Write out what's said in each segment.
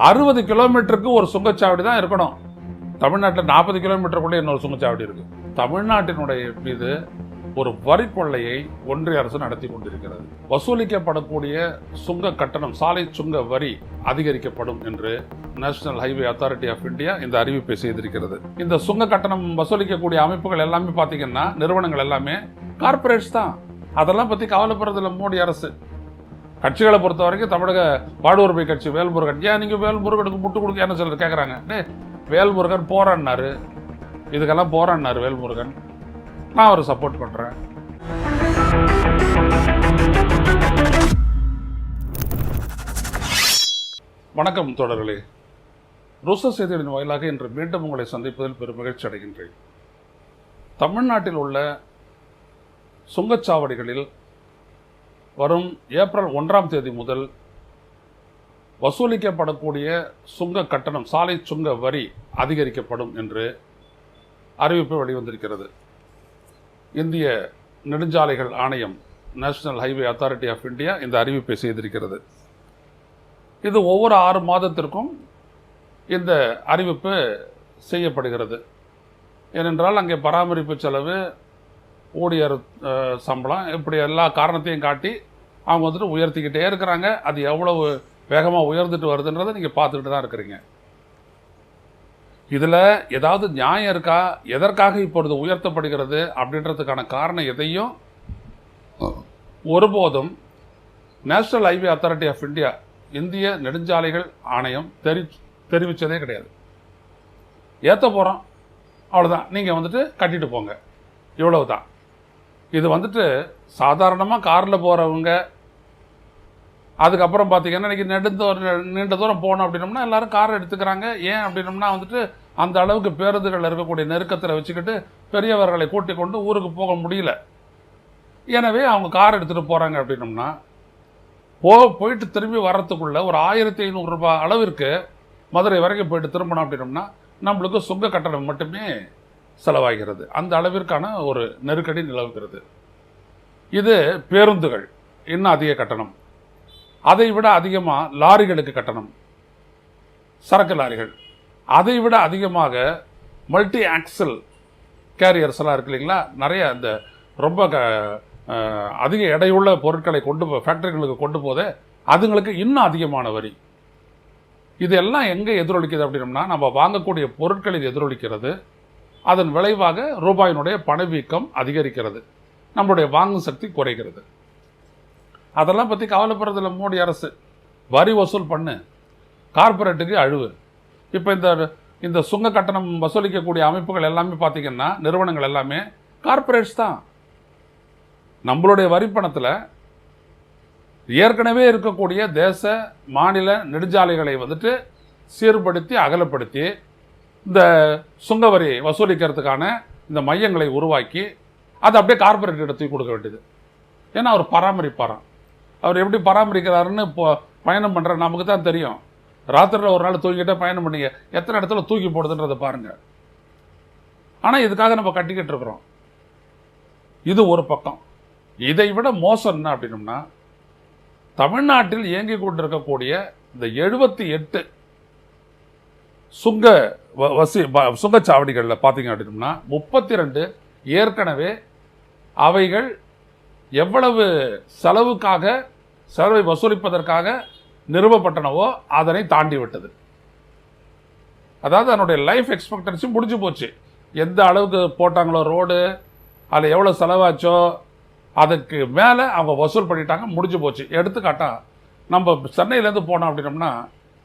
60 கிலோமீட்டருக்கு ஒரு சுங்கச்சாவடி தான் இருக்கணும். தமிழ்நாட்டில் 40 கிலோமீட்டருக்குள்ளே இன்னொரு சுங்கச்சாவடி இருக்கு. தமிழ்நாட்டினுடைய மீது ஒரு வரி கொள்ளையை ஒன்றிய அரசு நடத்தி கொண்டிருக்கிறது. வசூலிக்கப்படக்கூடிய சுங்க கட்டணம், சாலை சுங்க வரி அதிகரிக்கப்படும் என்று National Highway Authority of India இந்த அறிவிப்பை செய்திருக்கிறது. இந்த சுங்க கட்டணம் வசூலிக்கக்கூடிய அமைப்புகள் எல்லாமே பாத்தீங்கன்னா, நிறுவனங்கள் எல்லாமே கார்பரேட்ஸ் தான். அதெல்லாம் பத்தி கவலைப்படுறதில்ல மோடி அரசு. கட்சிகளை பொறுத்த வரைக்கும் தமிழக பாடுவர்பை கட்சி வேல்முருகன், ஏன் நீங்க வேல்முருகனுக்கு முட்டு கொடுக்க என்ன சிலர் கேட்கறாங்க. வேல்முருகன் போறான்னாரு, இதுக்கெல்லாம் போறான்னாரு வேல்முருகன். நான் அவரை சப்போர்ட் பண்றேன். வணக்கம் தொடர்களே. ருச செய்திகளின் வாயிலாக இன்று மீண்டும் உங்களை சந்திப்பதில் பெரும் மகிழ்ச்சி அடைகின்றேன். தமிழ்நாட்டில் உள்ள சுங்கச்சாவடிகளில் வரும் ஏப்ரல் 1ஆம் தேதி முதல் வசூலிக்கப்படக்கூடிய சுங்க கட்டணம், சாலை சுங்க வரி அதிகரிக்கப்படும் என்று அறிவிப்பு வெளிவந்திருக்கிறது. இந்திய நெடுஞ்சாலைகள் ஆணையம், National Highway Authority of India இந்த அறிவிப்பை செய்திருக்கிறது. இது ஒவ்வொரு 6 மாதத்திற்கும் இந்த அறிவிப்பு செய்யப்படுகிறது. ஏனென்றால் அங்கே பராமரிப்பு செலவு, ஊழியர் சம்பளம், இப்படி எல்லா காரணத்தையும் காட்டி அவங்க வந்துட்டு உயர்த்திக்கிட்டே இருக்கிறாங்க. அது எவ்வளவு வேகமாக உயர்ந்துட்டு வருதுன்றதை நீங்கள் பார்த்துக்கிட்டு தான் இருக்கிறீங்க. இதில் ஏதாவது நியாயம் இருக்கா? எதற்காக இப்பொழுது உயர்த்தப்படுகிறது அப்படின்றதுக்கான காரணம் எதையும் ஒருபோதும் National Highway Authority of India, இந்திய நெடுஞ்சாலைகள் ஆணையம் தெரிவித்ததே கிடையாது. ஏற்ற போகிறோம், அவ்வளோதான், நீங்கள் வந்துட்டு கட்டிட்டு போங்க, இவ்வளவு தான். இது வந்துட்டு சாதாரணமாக காரில் போகிறவங்க, அதுக்கப்புறம் பார்த்தீங்கன்னா இன்றைக்கி நீண்ட தூரம் போகணும் அப்படின்னோம்னா எல்லாரும் காரை எடுத்துக்கிறாங்க. ஏன் அப்படின்னோம்னா வந்துட்டு அந்த அளவுக்கு பேருந்துகள் இருக்கக்கூடிய நெருக்கத்தில் வச்சுக்கிட்டு பெரியவர்களை கூட்டிக் கொண்டு ஊருக்கு போக முடியல. எனவே அவங்க கார் எடுத்துகிட்டு போகிறாங்க அப்படின்னோம்னா போயிட்டு திரும்பி வர்றதுக்குள்ள ஒரு 1500 ரூபாய் அளவிற்கு மதுரை வரைக்கும் போயிட்டு திரும்பணும் அப்படின்னோம்னா நம்மளுக்கு சுங்க கட்டணம் மட்டுமே செலவாகிறது. அந்த அளவிற்கான ஒரு நெருக்கடி நிலவுகிறது. இது பேருந்துகள் இன்னும் அதிக கட்டணம். அதை விட அதிகமாக லாரிகளுக்கு கட்டணம், சரக்கு லாரிகள். அதை விட அதிகமாக மல்டி ஆக்சல் கேரியர்ஸ் எல்லாம் இருக்கு இல்லைங்களா, நிறைய இந்த ரொம்ப அதிக எடையுள்ள பொருட்களை ஃபேக்டரிகளுக்கு கொண்டு போதே அதுங்களுக்கு இன்னும் அதிகமான வரி. இதெல்லாம் எங்கே எதிரொலிக்குது அப்படின்னோம்னா நம்ம வாங்கக்கூடிய பொருட்களில் எதிரொலிக்கிறது. அதன் விளைவாக ரூபாயினுடைய பணவீக்கம் அதிகரிக்கிறது, நம்மளுடைய வாங்கும் சக்தி குறைகிறது. அதெல்லாம் பற்றி கவலைப்படுறதில்ல மோடி அரசு. வரி வசூல் பண்ணு, கார்பரேட்டுக்கு அழுவு. இப்போ இந்த சுங்க கட்டணம் வசூலிக்கக்கூடிய அமைப்புகள் எல்லாமே பார்த்தீங்கன்னா, நிறுவனங்கள் எல்லாமே கார்பரேட்ஸ் தான். நம்மளுடைய வரிப்பணத்தில் ஏற்கனவே இருக்கக்கூடிய தேச மாநில நெடுஞ்சாலைகளை வந்துட்டு சீர்படுத்தி அகலப்படுத்தி இந்த சுங்க வரி வசூலிக்கிறதுக்கான இந்த மையங்களை உருவாக்கி அதை அப்படியே கார்பரேட் இடத்துக்கு கொடுக்க வேண்டியது. ஏன்னா அவர் பராமரிப்பாராம். அவர் எப்படி பராமரிக்கிறாருன்னு இப்போ பயணம் பண்ணுற நமக்கு தான் தெரியும். ராத்திரியில் ஒரு நாள் தூக்கிட்டே பயணம் பண்ணிங்க, எத்தனை இடத்துல தூக்கி போடுதுன்றதை பாருங்கள். ஆனால் இதுக்காக நம்ம கட்டிக்கிட்டு இருக்கிறோம். இது ஒரு பக்கம். இதை விட மோசம் என்ன அப்படின்னோம்னா, தமிழ்நாட்டில் இயங்கி கொண்டிருக்கக்கூடிய இந்த 78 சுங்கச்சாவடிகளில் பார்த்தீங்க அப்படின்னோம்னா 32 ஏற்கனவே அவைகள் எவ்வளவு செலவை வசூலிப்பதற்காக நிறுவப்பட்டனவோ அதனை தாண்டி விட்டது. அதாவது அதனுடைய லைஃப் எக்ஸ்பெக்டன்சி முடிஞ்சு போச்சு. எந்த அளவுக்கு போட்டாங்களோ ரோடு, அதில் எவ்வளோ செலவாச்சோ அதுக்கு மேலே அவங்க வசூல் பண்ணிட்டாங்க, முடிஞ்சு போச்சு. எடுத்துக்காட்டா நம்ம சென்னையிலேருந்து போனோம் அப்படின்னோம்னா,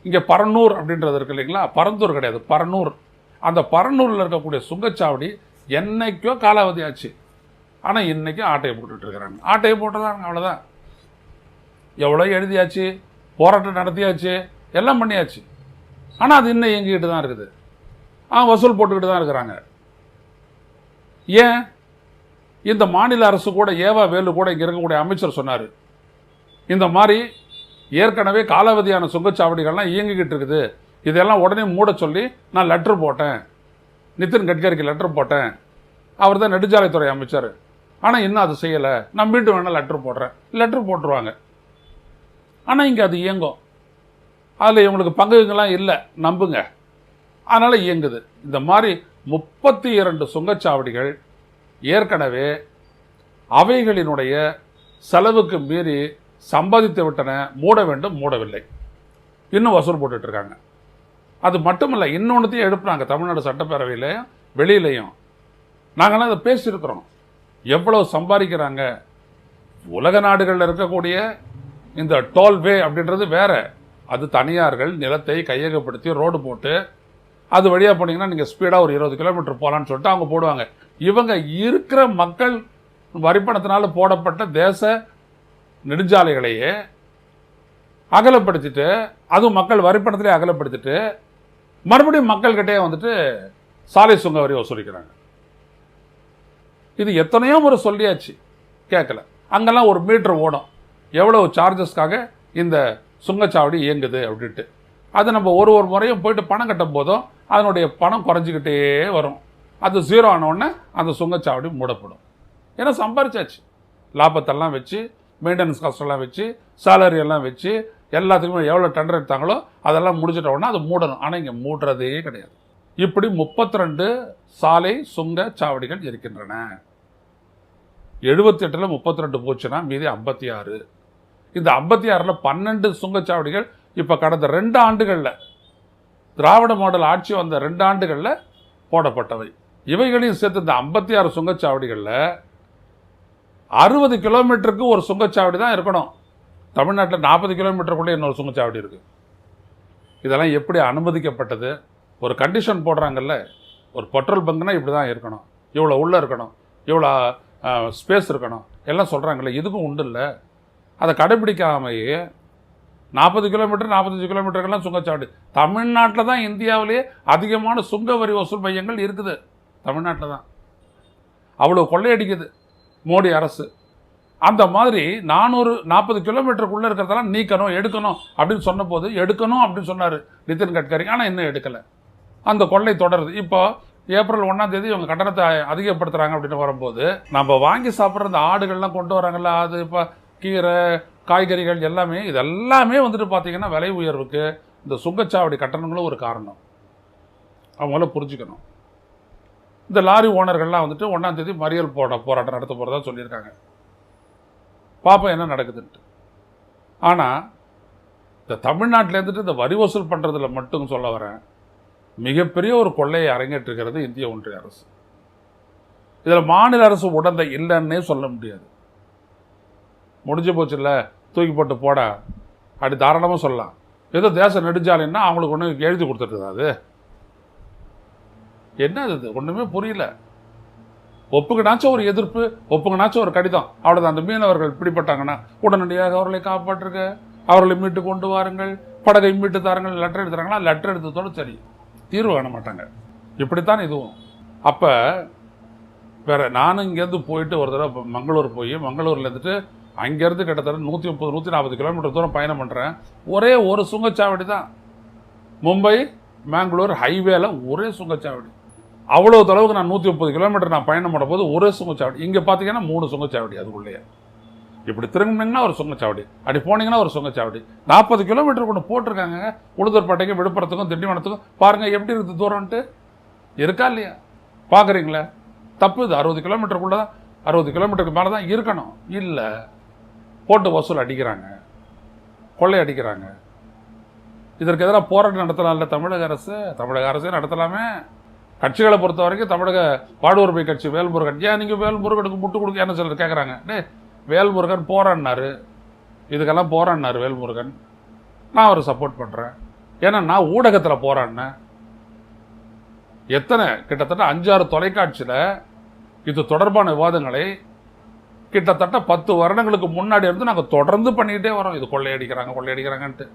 இங்கே பரநூர் அப்படின்றது இருக்கு இல்லைங்களா, பரந்தூர் கிடையாது, பரநூர். அந்த பரநூரில் இருக்கக்கூடிய சுங்கச்சாவடி என்னைக்கோ காலாவதி ஆச்சு. ஆனால் இன்றைக்கும் ஆட்டையை போட்டுட்டு இருக்கிறாங்க. ஆட்டையை போட்டுறாங்க, அவ்வளோதான். எவ்வளோ எழுதியாச்சு, போராட்டம் நடத்தியாச்சு, எல்லாம் பண்ணியாச்சு. ஆனால் அது இன்னும் இயங்கிக்கிட்டு தான் இருக்குது. வசூல் போட்டுக்கிட்டு தான் இருக்கிறாங்க. ஏன்? இந்த மாநில அரசு கூட, ஏவா வேலு கூட இங்கே இருக்கக்கூடிய அமைச்சர் சொன்னார், இந்த மாதிரி ஏற்கனவே காலாவதியான சுங்கச்சாவடிகள்லாம் இயங்கிக்கிட்டு இருக்குது, இதெல்லாம் உடனே மூட சொல்லி நான் லெட்டர் போட்டேன், நிதின் கட்கரிக்கு லெட்டர் போட்டேன். அவர் தான் நெடுஞ்சாலைத்துறை அமைச்சர். ஆனால் இன்னும் அது செய்யலை, நான் மீண்டும் வேணால் லெட்டர் போடுறேன். லெட்டர் போட்டுருவாங்க. ஆனால் இங்கே அது இயங்கும். அதில் இவங்களுக்கு பங்குகள்லாம் இல்லை, நம்புங்க. அதனால் இயங்குது. இந்த மாதிரி 32 சுங்கச்சாவடிகள் ஏற்கனவே அவைகளினுடைய செலவுக்கு மீறி சம்பாதித்து விட்டன. மூட வேண்டும், மூடவில்லை, இன்னும் வசூல் போட்டுட்டு இருக்காங்க. அது மட்டுமல்ல, இன்னொன்றுத்தையும் எழுப்புனாங்க தமிழ்நாடு சட்டப்பேரவையில் வெளியிலையும். நாங்களாம் அதை பேசியிருக்கிறோம். எவ்வளவு சம்பாதிக்கிறாங்க. உலக நாடுகளில் இருக்கக்கூடிய இந்த டோல்வே அப்படின்றது வேற. அது தனியார்கள் நிலத்தை கையகப்படுத்தி ரோடு போட்டு அது வழியாக போனீங்கன்னா நீங்கள் ஸ்பீடாக ஒரு 20 கிலோமீட்டர் போகலான்னு சொல்லிட்டு அவங்க போடுவாங்க. இவங்க இருக்கிற மக்கள் வரிப்பணத்தினால போடப்பட்ட தேச நெடுஞ்சாலைகளையே அகலப்படுத்திட்டு, அதுவும் மக்கள் வரிப்பணத்திலே அகலப்படுத்திட்டு மறுபடியும் மக்கள்கிட்டே வந்துட்டு சாலை சுங்க வரி வசூலிக்கிறாங்க. இது எத்தனையோ முறை சொல்லியாச்சு, கேட்கல. அங்கெல்லாம் ஒரு மீட்டர் ஓடும் எவ்வளவு சார்ஜஸ்க்காக இந்த சுங்கச்சாவடி இயங்குது அப்படின்ட்டு. அது நம்ம ஒரு முறையும் போயிட்டு பணம் கட்டும் போதும் அதனுடைய பணம் குறைஞ்சிக்கிட்டே வரும். அது ஜீரோ ஆனவுடனே அந்த சுங்கச்சாவடி மூடப்படும். ஏன்னா சம்பாரிச்சாச்சு. லாபத்தெல்லாம் வச்சு, மெயின்டெனன்ஸ் காஸ்டெல்லாம் வச்சு, சேலரி எல்லாம் வச்சு, எல்லாத்துக்குமே எவ்வளோ டெண்டர் எடுத்தாங்களோ அதெல்லாம் முடிச்சிட்ட உடனே அது மூடணும். ஆனால் இங்கே மூடுறதே கிடையாது. இப்படி 32 சாலை சுங்கச்சாவடிகள் இருக்கின்றன. 78ல் 32 போச்சுன்னா மீதி 56. இந்த 56ல் 12 சுங்கச்சாவடிகள் இப்போ கடந்த 2 ஆண்டுகளில் திராவிட மாடல் ஆட்சி வந்த 2 ஆண்டுகளில் போடப்பட்டவை. இவைகளையும் சேர்த்து இந்த 56 சுங்கச்சாவடிகளில் 60 கிலோமீட்டருக்கு ஒரு சுங்கச்சாவடி தான் இருக்கணும். தமிழ்நாட்டில் 40 கிலோமீட்டருக்குள்ளே இன்னொரு சுங்கச்சாவடி இருக்குது. இதெல்லாம் எப்படி அனுமதிக்கப்பட்டது? ஒரு கண்டிஷன் போடுறாங்கல்ல, ஒரு பெட்ரோல் பங்க்னா இப்படி தான் இருக்கணும், இவ்வளோ உள்ளே இருக்கணும், இவ்வளோ ஸ்பேஸ் இருக்கணும் எல்லாம் சொல்கிறாங்கல்ல, இதுக்கும் உண்டு இல்லை. அதை கடைபிடிக்காமையே 40 கிலோமீட்டர் 45 கிலோமீட்டருக்கெல்லாம் சுங்கச்சாவடி. தமிழ்நாட்டில் தான் இந்தியாவிலேயே அதிகமான சுங்க வரி வசூல் மையங்கள் இருக்குது. தமிழ்நாட்டில் தான் அவ்வளோ கொள்ளையடிக்குது மோடி அரசு. அந்த மாதிரி 440 கிலோமீட்டருக்குள்ளே இருக்கிறதெல்லாம் நீக்கணும், எடுக்கணும் அப்படின்னு சொன்ன போது எடுக்கணும் அப்படின்னு சொன்னார் நிதின் கட்கரி. ஆனால் இன்னும் எடுக்கலை. அந்த கொள்ளை தொடருது. இப்போ ஏப்ரல் 1ஆம் தேதி இவங்க கட்டணத்தை அதிகப்படுத்துகிறாங்க அப்படின்னு வரும்போது நம்ம வாங்கி சாப்பிட்ற இந்த ஆடுகள்லாம் கொண்டு வராங்கல்ல, அது இப்போ கீரை காய்கறிகள் எல்லாமே, இதெல்லாமே வந்துட்டு பார்த்தீங்கன்னா விலை உயர்வுக்கு இந்த சுங்கச்சாவடி கட்டணங்களும் ஒரு காரணம். அவங்கள புரிஞ்சுக்கணும். இந்த லாரி ஓனர்கள்லாம் வந்துட்டு 1ஆம் தேதி மறியல் போராட்டம் நடத்த போகிறதா சொல்லியிருக்காங்க. பார்ப்போம் என்ன நடக்குதுன்ட்டு. ஆனால் இந்த தமிழ்நாட்டில் இருந்துட்டு இந்த வரி வசூல் பண்ணுறதுல மட்டும் சொல்ல வரேன், மிகப்பெரிய ஒரு கொள்ளையை அரங்கேற்றுகிறது இந்திய ஒன்றிய அரசு. இதில் மாநில அரசு உடந்தை இல்லைன்னே சொல்ல முடியாது. முடிஞ்சு போச்சு இல்லை, தூக்கி போட்டு போட அப்படி தாராளமாக சொல்லலாம். ஏதோ தேச நெடுஞ்சாலைன்னா அவங்களுக்கு ஒன்று எழுதி கொடுத்துட்டு அது என்ன அது ஒன்றுமே புரியல. ஒப்புக்குனாச்சும் ஒரு எதிர்ப்பு, ஒப்புக்குனாச்சும் ஒரு கடிதம், அவ்வளோதான். அந்த மீனவர்கள் பிடிப்பட்டாங்கன்னா உடனடியாக அவர்களை காப்பாற்றுங்க, அவர்களை மீட்டு கொண்டு வாருங்கள், படகை மீட்டு தாருங்கள், லெட்டர் எடுத்துறாங்களா, லெட்டர் எடுத்ததோடு சரி, தீர்வு காண மாட்டாங்க. இப்படித்தான் இதுவும். அப்போ வேற நானும் இங்கேருந்து போயிட்டு ஒரு தடவை மங்களூர் போய் மங்களூரில் இருந்துட்டு அங்கேருந்து கிட்டத்தட்ட 130-140 கிலோமீட்டர் தூரம் பயணம் பண்ணுறேன். ஒரே ஒரு சுங்கச்சாவடி தான். மும்பை மேங்களூர் ஹைவேல ஒரே சுங்கச்சாவடி. அவ்வளோ தொலைவுக்கு நான் 130 கிலோமீட்டர் நான் பயணம் பண்ண போது ஒரே சுங்கச்சாவடி. இங்கே பார்த்தீங்கன்னா 3 சுங்கச்சாவடி. அதுக்குள்ளேயே இப்படி திரும்பினீங்கன்னா ஒரு சுங்கச்சாவடி, அப்படி போனீங்கன்னா ஒரு சுங்கச்சாவடி. 40 கிலோமீட்டர் கொண்டு போட்டிருக்காங்க. உளுந்தூர்பேட்டைக்கும் விழுப்புரத்துக்கும் திண்டிவனத்துக்கும். பாருங்கள் எப்படி இருக்குது தூரம்ன்ட்டு. இருக்கா இல்லையா? பார்க்குறீங்களா? தப்பு. இது 60 கிலோமீட்டருக்குள்ளே தான், 60 கிலோமீட்டருக்கு மேலே தான் இருக்கணும். இல்லை, போட்டு வசூல் அடிக்கிறாங்க, கொள்ளை அடிக்கிறாங்க. இதற்கு எதிராக போராட்டம் நடத்தலாம்ல தமிழக அரசு. தமிழக அரசே நடத்தலாமே. கட்சிகளை பொறுத்த வரைக்கும் தமிழக பாடுவோர்மை கட்சி வேல்முருகன், ஏன் நீங்கள் வேல்முருகனுக்கு முட்டு கொடுக்க என்ன சொல்லிட்டு கேட்குறாங்க. வேல்முருகன் போராடினாரு, இதுக்கெல்லாம் போராடினார் வேல்முருகன். நான் அவரை சப்போர்ட் பண்ணுறேன். ஏன்னா நான் ஊடகத்தில் போராடினேன். கிட்டத்தட்ட 5-6 தொலைக்காட்சியில் இது தொடர்பான விவாதங்களை கிட்டத்தட்ட 10 வருடங்களுக்கு முன்னாடி இருந்து நாங்கள் தொடர்ந்து பண்ணிக்கிட்டே வரோம். இது கொள்ளையடிக்கிறாங்கன்ட்டு.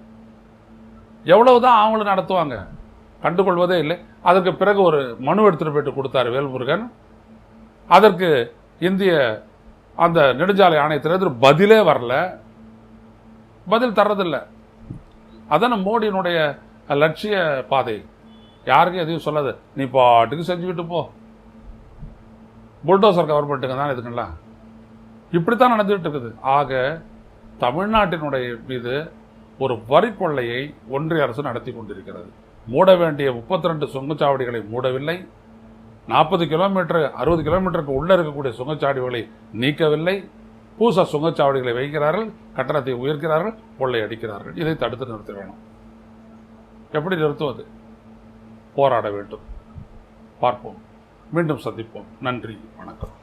எவ்வளவுதான் அவங்களும் நடத்துவாங்க, கண்டுகொள்வதே இல்லை. அதற்கு பிறகு ஒரு மனு எடுத்துகிட்டு போயிட்டு கொடுத்தாரு வேல்முருகன். அதற்கு இந்திய அந்த நெடுஞ்சாலை ஆணையத்திலிருந்து பதிலே வரல, பதில் தர்றதில்லை. அதான மோடியினுடைய லட்சிய பாதை. யாருக்கும் எதையும் சொல்லாது, நீ பாட்டுக்கு செஞ்சுக்கிட்டு போ, புல்டோசர் கவர்மெண்ட்டுங்க தான் இதுக்கெல்லாம். இப்படித்தான் நடந்துகிட்டு இருக்குது. ஆக தமிழ்நாட்டினுடைய மீது ஒரு வரி கொள்ளையை ஒன்றிய அரசு நடத்தி கொண்டிருக்கிறது. மூட வேண்டிய 32 சுங்கச்சாவடிகளை மூடவில்லை. 40 கிலோமீட்டர் 60 கிலோமீட்டருக்கு உள்ளே இருக்கக்கூடிய சுங்கச்சாவடிகளை நீக்கவில்லை. பூசா சுங்கச்சாவடிகளை வைக்கிறார்கள், கட்டணத்தை உயர்க்கிறார்கள், கொள்ளை அடிக்கிறார்கள். இதை தடுத்து நிறுத்த வேணும். எப்படி நிறுத்துவது? போராட வேண்டும். பார்ப்போம். மீண்டும் சந்திப்போம். நன்றி, வணக்கம்.